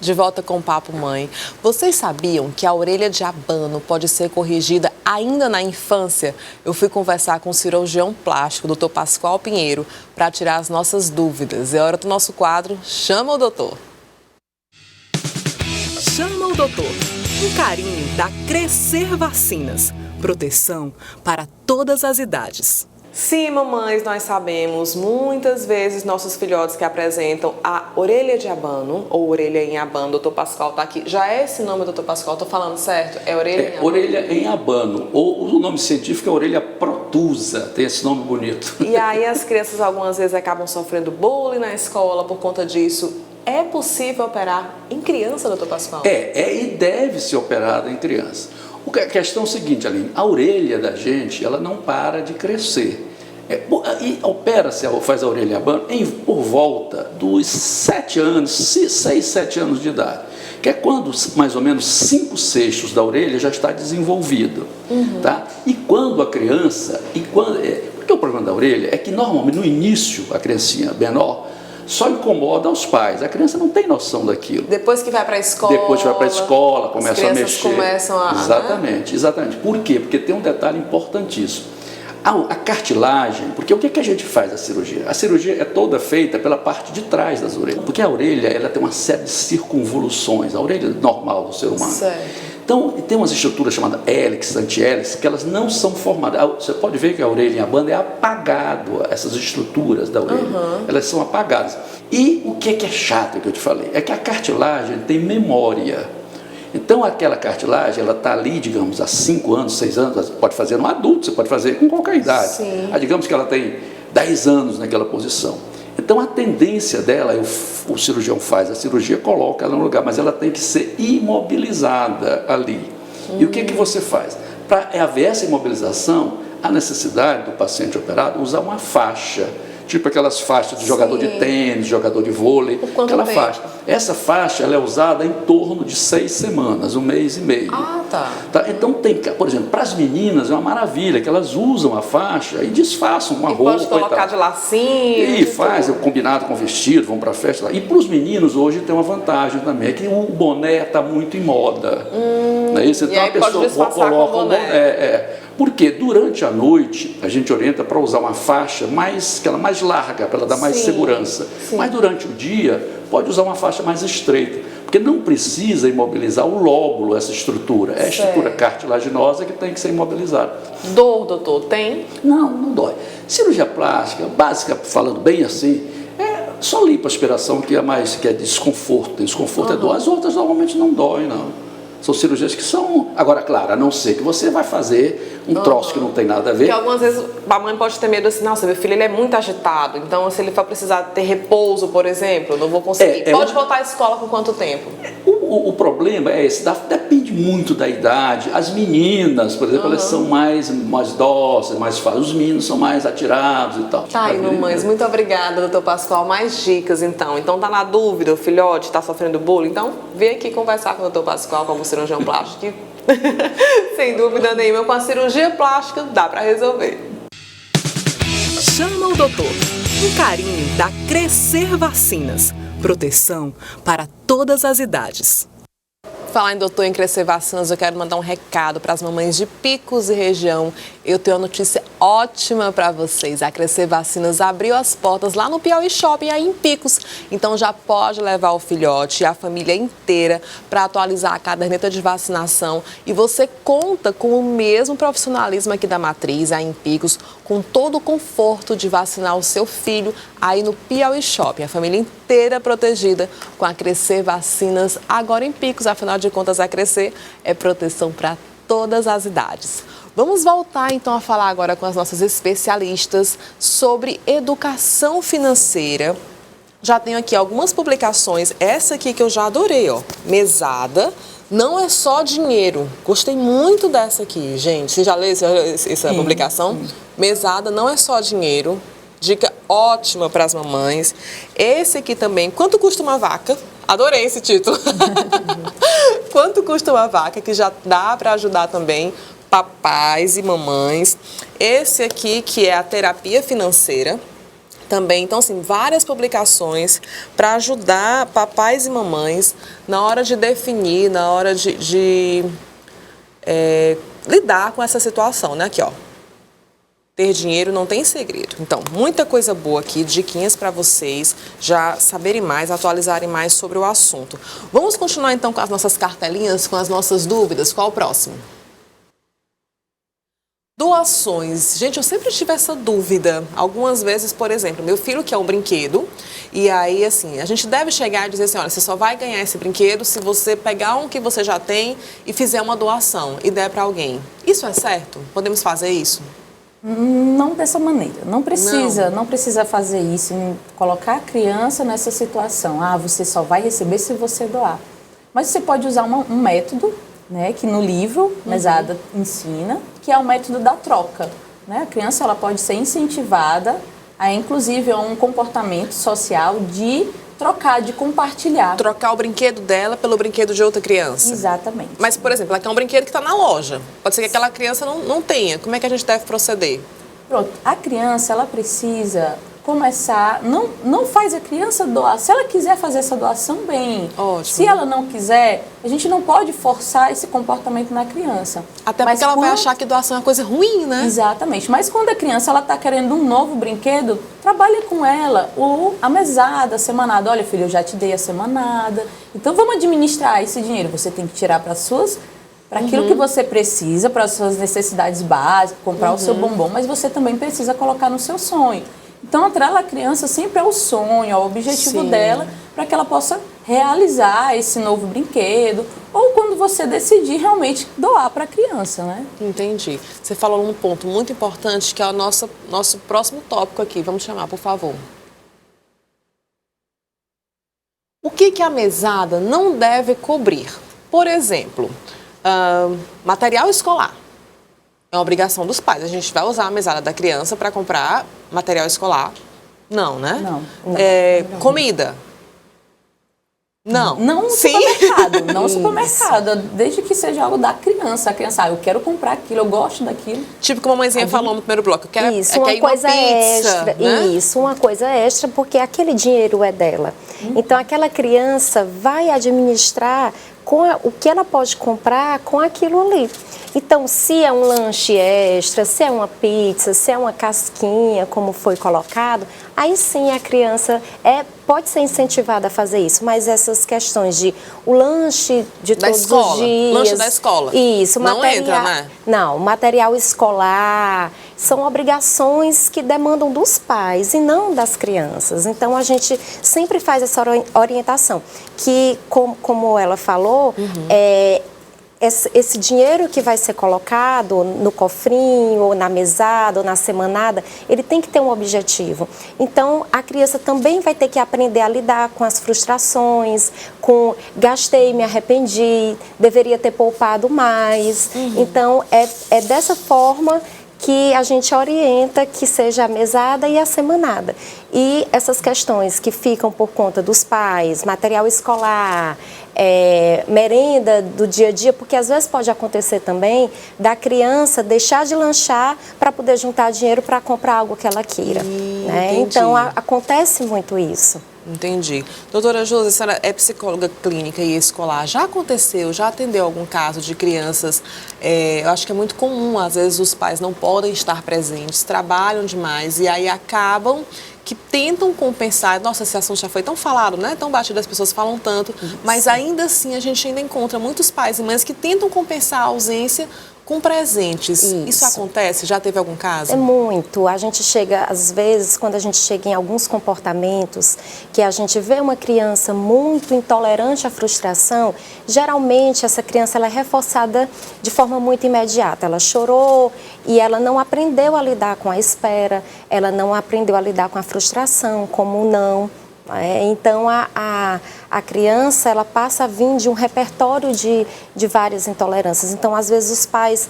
De volta com o Papo Mãe. Vocês sabiam que a orelha de abano pode ser corrigida ainda na infância? Eu fui conversar com o cirurgião plástico, Dr. Pascoal Pinheiro, para tirar as nossas dúvidas. É hora do nosso quadro Chama o Doutor. Chama o Doutor. Um carinho da Crescer Vacinas. Proteção para todas as idades. Sim, mamães, nós sabemos, muitas vezes nossos filhotes que apresentam a orelha de abano, ou orelha em abano, doutor Pascoal está aqui. Já é esse nome, doutor Pascoal? Estou falando certo? É orelha em abano? Orelha em abano, ou o nome científico é orelha protusa, tem esse nome bonito. E aí as crianças algumas vezes acabam sofrendo bullying na escola por conta disso. É possível operar em criança, doutor Pascoal? E deve ser operada em criança. A questão é o seguinte, Aline, a orelha da gente, ela não para de crescer. E opera-se, faz a orelha em abano por volta dos 7 anos, 6, 7 anos de idade, que é quando mais ou menos 5/6 da orelha já está desenvolvido. Tá? E quando a criança, porque o problema da orelha é que normalmente no início a criancinha menor só incomoda os pais, a criança não tem noção daquilo. Depois que vai para a escola. Depois que vai para a escola, começa a mexer. Começam a... Exatamente. Por quê? Porque tem um detalhe importantíssimo. A cartilagem, porque o que a gente faz a cirurgia? A cirurgia é toda feita pela parte de trás das orelhas, porque a orelha ela tem uma série de circunvoluções, a orelha normal do ser humano. Certo. Então, tem umas estruturas chamadas hélice, antihélice, que elas não são formadas. Você pode ver que a orelha em abano é apagado, essas estruturas da orelha, elas são apagadas. E o que é chato que eu te falei? É que a cartilagem tem memória. Então, aquela cartilagem, ela está ali, digamos, há 5 anos, 6 anos, você pode fazer no adulto, você pode fazer com qualquer idade. Sim. Digamos que ela tem 10 anos naquela posição. Então, a tendência dela, o cirurgião faz a cirurgia, coloca ela no lugar, mas ela tem que ser imobilizada ali. E o que você faz? Para haver essa imobilização, a necessidade do paciente operado usar uma faixa, tipo aquelas faixas de jogador de tênis, jogador de vôlei, aquela faixa. Essa faixa ela é usada em torno de 6 semanas, 1 mês e meio. Tá? Então, por exemplo, para as meninas é uma maravilha, que elas usam a faixa e disfarçam uma roupa. Pode colocar de lacinho. E faz o combinado com vestido, vão para a festa. E para os meninos hoje tem uma vantagem também, é que o boné está muito em moda. Não é isso? Então a pessoa coloca o boné. Porque durante a noite a gente orienta para usar uma faixa aquela mais larga, para ela dar mais segurança. Sim. Mas durante o dia pode usar uma faixa mais estreita, porque não precisa imobilizar o lóbulo, essa estrutura. É a estrutura cartilaginosa que tem que ser imobilizada. Dor, doutor, tem? Não dói. Cirurgia plástica, básica, falando bem assim, é só lipoaspiração que é desconforto. Desconforto é dor. As outras normalmente não dói, não. São cirurgias que são... Agora, claro, a não ser que você vai fazer um troço que não tem nada a ver. Porque algumas vezes a mãe pode ter medo assim, nossa, meu filho ele é muito agitado, então se ele for precisar ter repouso, por exemplo, eu não vou conseguir. Pode voltar à escola por quanto tempo? O problema é esse, depende muito da idade. As meninas, por exemplo, elas são mais dóceis, mais fáceis. Os meninos são mais atirados e tal. Tá aí, mamães, muito obrigada, doutor Pascoal. Mais dicas, então. Então, tá na dúvida, o filhote tá sofrendo bullying? Então, vem aqui conversar com o doutor Pascoal, como cirurgião plástico, que, sem dúvida nenhuma, com a cirurgia plástica dá para resolver. Chama o doutor. Um carinho da Crescer Vacinas. Proteção para todas as idades. Falar em doutor em Crescer Vacinas, eu quero mandar um recado para as mamães de Picos e região. Eu tenho uma notícia ótima para vocês. A Crescer Vacinas abriu as portas lá no Piauí Shopping, aí em Picos. Então já pode levar o filhote e a família inteira para atualizar a caderneta de vacinação. E você conta com o mesmo profissionalismo aqui da Matriz, aí em Picos, com todo o conforto de vacinar o seu filho aí no Piauí Shopping. A família inteira protegida com a Crescer Vacinas, agora em Picos. Afinal de contas, a Crescer é proteção para todas as idades. Vamos voltar então a falar agora com as nossas especialistas sobre educação financeira. Já tenho aqui algumas publicações, essa aqui que eu já adorei, ó, Mesada. Não é só dinheiro. Gostei muito dessa aqui, gente. Você já leu essa publicação? Mesada não é só dinheiro. Dica ótima para as mamães. Esse aqui também, quanto custa uma vaca? Adorei esse título. Quanto custa uma vaca? Que já dá para ajudar também papais e mamães. Esse aqui que é a terapia financeira. também. Então, assim, várias publicações para ajudar papais e mamães na hora de definir, na hora de lidar com essa situação, né? Aqui, ó. Ter dinheiro não tem segredo. Então, muita coisa boa aqui, diquinhas para vocês já saberem mais, atualizarem mais sobre o assunto. Vamos continuar então com as nossas cartelinhas, com as nossas dúvidas. Qual o próximo? Doações. Gente, eu sempre tive essa dúvida. Algumas vezes, por exemplo, meu filho quer um brinquedo e aí, assim, a gente deve chegar e dizer assim, olha, você só vai ganhar esse brinquedo se você pegar um que você já tem e fizer uma doação e der para alguém. Isso é certo? Podemos fazer isso? Não dessa maneira. Não precisa fazer isso, colocar a criança nessa situação. Ah, você só vai receber se você doar. Mas você pode usar um método, né, que no livro Mesada ensina, que é o método da troca. Né? A criança ela pode ser incentivada a, inclusive, a um comportamento social de trocar, de compartilhar. Trocar o brinquedo dela pelo brinquedo de outra criança. Exatamente. Mas, por exemplo, ela quer um brinquedo que está na loja. Pode ser que aquela criança não tenha. Como é que a gente deve proceder? Pronto. A criança, ela precisa começar... Não faz a criança doar. Se ela quiser fazer essa doação, bem. Ótimo. Se ela não quiser, a gente não pode forçar esse comportamento na criança. Até porque ela vai achar que doação é uma coisa ruim, né? Exatamente. Mas quando a criança está querendo um novo brinquedo, trabalhe com ela a mesada, a semanada. Olha, filho, eu já te dei a semanada. Então, vamos administrar esse dinheiro. Você tem que tirar para aquilo que você precisa, para as suas necessidades básicas, comprar o seu bombom, mas você também precisa colocar no seu sonho. Então, atrela a criança sempre ao sonho, ao objetivo dela, para que ela possa realizar esse novo brinquedo, ou quando você decidir realmente doar para a criança, né? Entendi. Você falou num ponto muito importante, que é o nosso próximo tópico aqui. Vamos chamar, por favor. O que a mesada não deve cobrir? Por exemplo, material escolar. É uma obrigação dos pais. A gente vai usar a mesada da criança para comprar material escolar? Não, né? Não. Comida? Não. Não supermercado. Não supermercado. Desde que seja algo da criança. A criança, eu quero comprar aquilo, eu gosto daquilo. Tipo que a mamãezinha falou no primeiro bloco. Quer uma coisa extra. Né? Isso, uma coisa extra, porque aquele dinheiro é dela. Então, aquela criança vai administrar o que ela pode comprar com aquilo ali. Então, se é um lanche extra, se é uma pizza, se é uma casquinha, como foi colocado, aí sim a criança pode ser incentivada a fazer isso. Mas essas questões de o lanche de da todos escola. os dias... Lanche da escola. Isso. Não entra, né? Não, material escolar são obrigações que demandam dos pais e não das crianças. Então, a gente sempre faz essa orientação, que, como ela falou, esse dinheiro que vai ser colocado no cofrinho, ou na mesada, ou na semanada, ele tem que ter um objetivo. Então, a criança também vai ter que aprender a lidar com as frustrações, com gastei, me arrependi, deveria ter poupado mais. Então, é dessa forma que a gente orienta que seja a mesada e a semanada. E essas questões que ficam por conta dos pais, material escolar, merenda do dia a dia, porque às vezes pode acontecer também da criança deixar de lanchar para poder juntar dinheiro para comprar algo que ela queira. Né? Então, acontece muito isso. Entendi. Doutora Josi, a senhora é psicóloga clínica e escolar. Já aconteceu, já atendeu algum caso de crianças? Eu acho que é muito comum, às vezes os pais não podem estar presentes, trabalham demais e aí acabam que tentam compensar. Nossa, esse assunto já foi tão falado, né? Tão batido, as pessoas falam tanto. Mas ainda assim, a gente ainda encontra muitos pais e mães que tentam compensar a ausência com presentes. Isso acontece? Já teve algum caso? É muito. A gente chega, às vezes, quando a gente chega em alguns comportamentos, que a gente vê uma criança muito intolerante à frustração, geralmente essa criança ela é reforçada de forma muito imediata. Ela chorou e ela não aprendeu a lidar com a espera, ela não aprendeu a lidar com a frustração, como o não. Então, a criança ela passa a vir de um repertório de várias intolerâncias. Então, às vezes, os pais,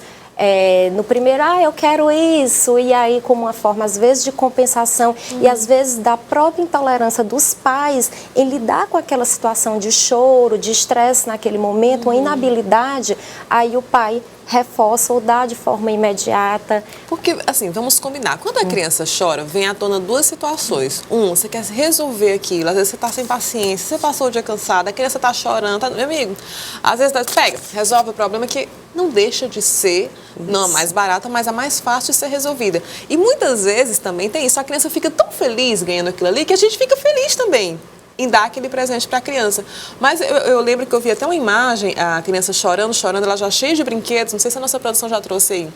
no primeiro, eu quero isso, e aí como uma forma, às vezes, de compensação, e às vezes da própria intolerância dos pais em lidar com aquela situação de choro, de estresse naquele momento, uma inabilidade, aí o pai reforça ou dá de forma imediata. Porque, assim, vamos combinar. Quando a criança chora, vem à tona duas situações. Você quer resolver aquilo. Às vezes você está sem paciência, você passou o dia cansado, a criança está chorando. Meu amigo, às vezes pega, resolve o problema que não deixa de ser, não a mais barata, mas a mais fácil de ser resolvida. E muitas vezes também tem isso. A criança fica tão feliz ganhando aquilo ali que a gente fica feliz também em dar aquele presente para a criança. Mas eu lembro que eu vi até uma imagem, a criança chorando, ela já cheia de brinquedos, não sei se a nossa produção já trouxe aí.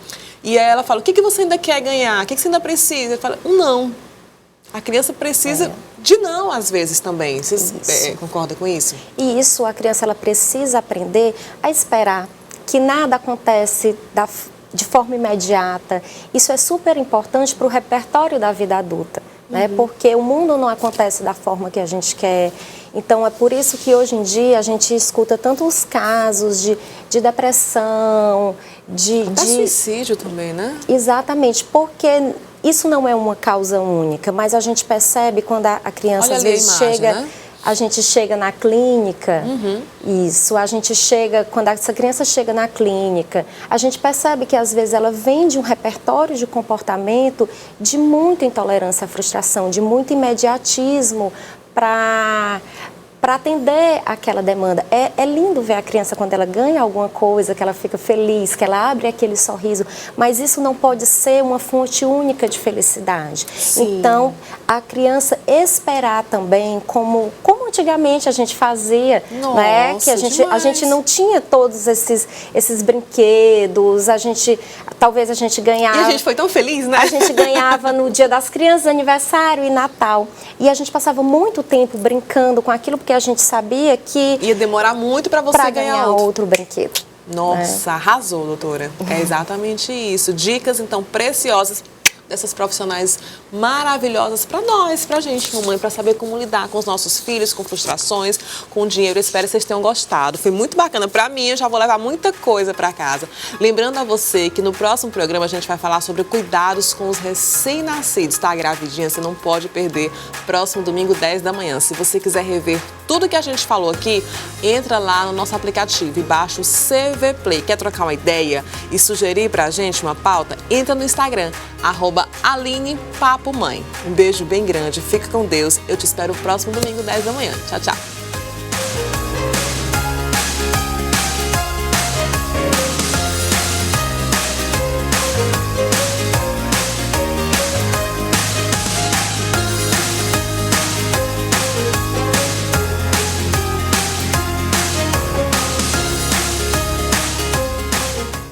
E aí ela fala, o que você ainda quer ganhar? O que você ainda precisa? Ele fala, não. A criança precisa de não, às vezes, também. Vocês concordam com isso? E isso, a criança ela precisa aprender a esperar, que nada acontece de forma imediata. Isso é super importante para o repertório da vida adulta. Né? Porque o mundo não acontece da forma que a gente quer. Então, é por isso que hoje em dia a gente escuta tantos casos de depressão, de suicídio também, né? Exatamente, porque isso não é uma causa única, mas a gente percebe quando a criança Olha às ali vezes a imagem, chega... né? A gente chega na clínica, a gente chega, quando essa criança chega na clínica, a gente percebe que às vezes ela vem de um repertório de comportamento de muita intolerância à frustração, de muito imediatismo para atender aquela demanda. É lindo ver a criança quando ela ganha alguma coisa, que ela fica feliz, que ela abre aquele sorriso, mas isso não pode ser uma fonte única de felicidade. Sim. Então, a criança esperar também, como antigamente a gente fazia, Nossa, né? Que a gente não tinha todos esses brinquedos, talvez a gente ganhava... E a gente foi tão feliz, né? A gente ganhava no Dia das Crianças, aniversário e Natal. E a gente passava muito tempo brincando com aquilo, porque a gente sabia que... Ia demorar muito para você ganhar outro brinquedo. Nossa, arrasou, doutora. É exatamente isso. Dicas, então, preciosas dessas profissionais maravilhosas para nós, para a gente, mamãe, para saber como lidar com os nossos filhos, com frustrações, com dinheiro. Eu espero que vocês tenham gostado. Foi muito bacana. Para mim, eu já vou levar muita coisa para casa. Lembrando a você que no próximo programa a gente vai falar sobre cuidados com os recém-nascidos. Tá gravidinha? Você não pode perder. Próximo domingo, 10 da manhã. Se você quiser rever tudo que a gente falou aqui, entra lá no nosso aplicativo e baixa o CV Play. Quer trocar uma ideia e sugerir pra gente uma pauta? Entra no Instagram, @AlinePapoMãe. Um beijo bem grande, fica com Deus. Eu te espero o próximo domingo, 10 da manhã. Tchau, tchau.